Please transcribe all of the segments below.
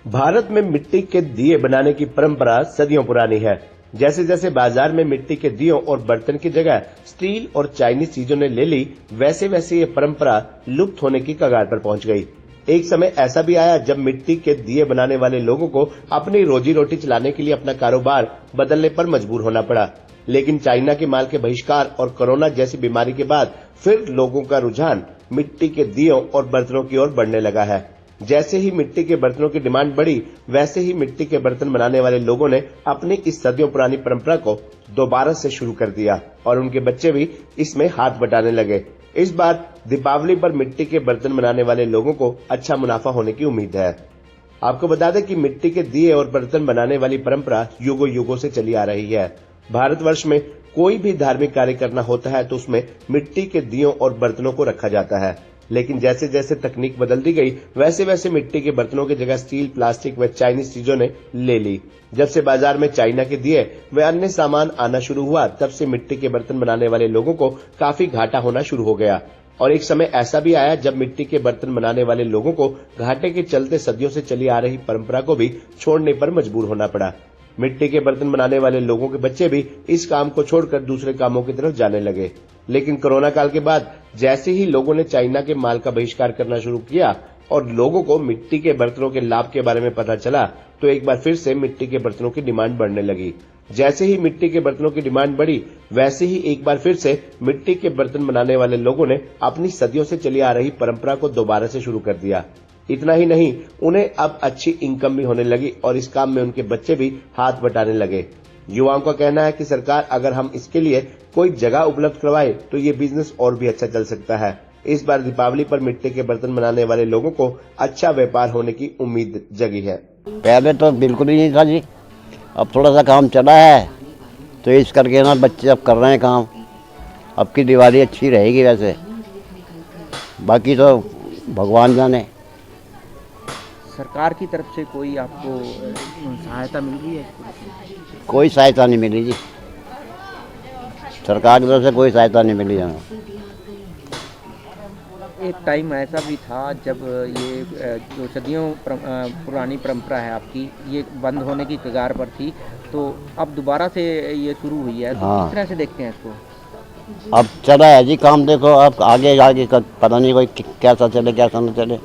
भारत में मिट्टी के दिए बनाने की परंपरा सदियों पुरानी है। जैसे जैसे बाजार में मिट्टी के दियों और बर्तन की जगह स्टील और चाइनीज चीजों ने ले ली, वैसे वैसे ये परंपरा लुप्त होने की कगार पर पहुंच गई। एक समय ऐसा भी आया जब मिट्टी के दिए बनाने वाले लोगों को अपनी रोजी रोटी चलाने के लिए अपना कारोबार बदलने पर मजबूर होना पड़ा। लेकिन चाइना के माल के बहिष्कार और कोरोना जैसी बीमारी के बाद फिर लोगों का रुझान मिट्टी के दियों और बर्तनों की ओर बढ़ने लगा है। जैसे ही मिट्टी के बर्तनों की डिमांड बढ़ी, वैसे ही मिट्टी के बर्तन बनाने वाले लोगों ने अपनी इस सदियों पुरानी परंपरा को दोबारा से शुरू कर दिया और उनके बच्चे भी इसमें हाथ बटाने लगे। इस बार दीपावली पर मिट्टी के बर्तन बनाने वाले लोगों को अच्छा मुनाफा होने की उम्मीद है। आपको बता दें कि मिट्टी के दिए और बर्तन बनाने वाली परंपरा युगों युगों से चली आ रही है। भारतवर्ष में कोई भी धार्मिक कार्य करना होता है तो उसमें मिट्टी के दियों और बर्तनों को रखा जाता है। लेकिन जैसे जैसे तकनीक बदलती गई, वैसे वैसे मिट्टी के बर्तनों की जगह स्टील, प्लास्टिक व चाइनीज चीजों ने ले ली। जब से बाजार में चाइना के दिए व अन्य सामान आना शुरू हुआ, तब से मिट्टी के बर्तन बनाने वाले लोगों को काफी घाटा होना शुरू हो गया। और एक समय ऐसा भी आया जब मिट्टी के बर्तन बनाने वाले लोगों को घाटे के चलते सदियों से चली आ रही परंपरा को भी छोड़ने पर मजबूर होना पड़ा। मिट्टी के बर्तन बनाने वाले लोगों के बच्चे भी इस काम को छोड़कर दूसरे कामों की तरफ जाने लगे। लेकिन कोरोना काल के बाद जैसे ही लोगों ने चाइना के माल का बहिष्कार करना शुरू किया और लोगों को मिट्टी के बर्तनों के लाभ के बारे में पता चला, तो एक बार फिर से मिट्टी के बर्तनों की डिमांड बढ़ने लगी। जैसे ही मिट्टी के बर्तनों की डिमांड बढ़ी, वैसे ही एक बार फिर से मिट्टी के बर्तन बनाने वाले लोगों ने अपनी सदियों से चली आ रही परंपरा को दोबारा से शुरू कर दिया। इतना ही नहीं, उन्हें अब अच्छी इनकम भी होने लगी और इस काम में उनके बच्चे भी हाथ बटाने लगे। युवाओं का कहना है कि सरकार अगर हम इसके लिए कोई जगह उपलब्ध करवाए तो ये बिजनेस और भी अच्छा चल सकता है। इस बार दीपावली पर मिट्टी के बर्तन बनाने वाले लोगों को अच्छा व्यापार होने की उम्मीद जगी है। पहले तो बिल्कुल ही नहीं था जी, अब थोड़ा सा काम चला है तो इस करके ना बच्चे अब कर रहे हैं काम। अब की दिवाली अच्छी रहेगी, वैसे बाकी तो भगवान जाने। सरकार की तरफ से कोई आपको सहायता मिल रही है? कोई सहायता नहीं मिली जी, सरकार की तरफ से कोई सहायता नहीं मिली हमें। एक टाइम ऐसा भी था जब ये जो सदियों पुरानी परंपरा है आपकी, ये बंद होने की कगार पर थी, तो अब दोबारा से ये शुरू हुई है, तो हाँ। किस तरह से देखते हैं इसको? अब चला है जी काम, देखो अब आगे आगे पता नहीं कोई कैसा चले कैसा न चले।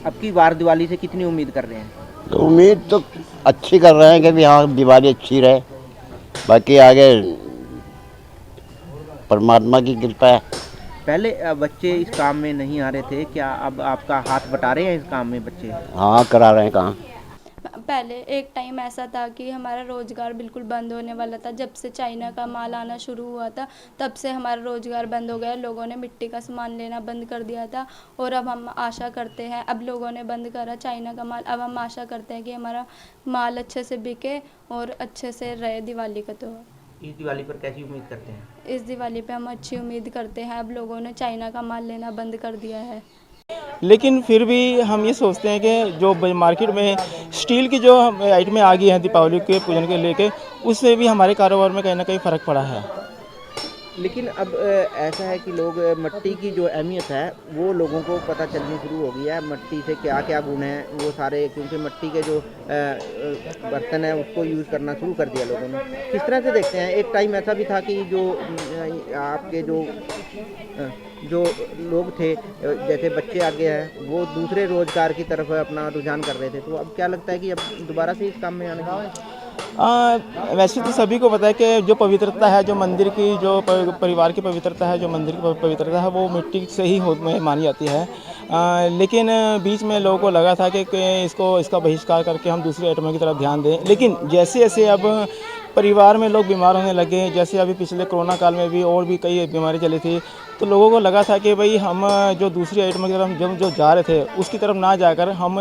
अब की बार दिवाली से कितनी उम्मीद कर रहे हैं? तो उम्मीद तो अच्छी कर रहे हैं कि भी हाँ दिवाली अच्छी रहे, बाकी आगे परमात्मा की कृपा है। पहले बच्चे इस काम में नहीं आ रहे थे, क्या अब आपका हाथ बटा रहे हैं इस काम में बच्चे? हाँ करा रहे हैं काम। पहले एक टाइम ऐसा था कि हमारा रोज़गार बिल्कुल बंद होने वाला था। जब से चाइना का माल आना शुरू हुआ था, तब से हमारा रोज़गार बंद हो गया। लोगों ने मिट्टी का सामान लेना बंद कर दिया था और अब हम आशा करते हैं, अब लोगों ने बंद करा चाइना का माल, अब हम आशा करते हैं कि हमारा माल अच्छे से बिके और अच्छे से रहे दिवाली का त्योहार। इस दिवाली पर कैसी उम्मीद करते हैं? इस दिवाली पे हम अच्छी उम्मीद करते हैं। अब लोगों ने चाइना का माल लेना बंद कर दिया है। लेकिन फिर भी हम ये सोचते हैं कि जो मार्केट में स्टील की जो आइटमें आ गई हैं दीपावली के पूजन के लेके, उससे भी हमारे कारोबार में कहीं ना कहीं फ़र्क पड़ा है। लेकिन अब ऐसा है कि लोग मिट्टी की जो अहमियत है वो लोगों को पता चलनी शुरू हो गई है। मिट्टी से क्या क्या गुण हैं वो सारे, क्योंकि मिट्टी के जो बर्तन है उसको यूज़ करना शुरू कर दिया लोगों ने। किस तरह से देखते हैं? एक टाइम ऐसा भी था कि जो आपके जो लोग थे, जैसे बच्चे आगे हैं, वो दूसरे रोज़गार की तरफ अपना रुझान कर रहे थे, तो अब क्या लगता है कि अब दोबारा से इस काम में आने का? वैसे तो सभी को पता है कि जो पवित्रता है, जो मंदिर की, जो परिवार की पवित्रता है, जो मंदिर की पवित्रता है, वो मिट्टी से ही मानी जाती है। लेकिन बीच में लोगों को लगा था कि इसका बहिष्कार करके हम दूसरी आइटमों की तरफ ध्यान दें। लेकिन जैसे जैसे अब परिवार में लोग बीमार होने लगे, जैसे अभी पिछले कोरोना काल में भी और भी कई बीमारी चली थी, तो लोगों को लगा था कि भाई हम जो दूसरी आइटमों की तरफ जो जा रहे थे उसकी तरफ ना जाकर हम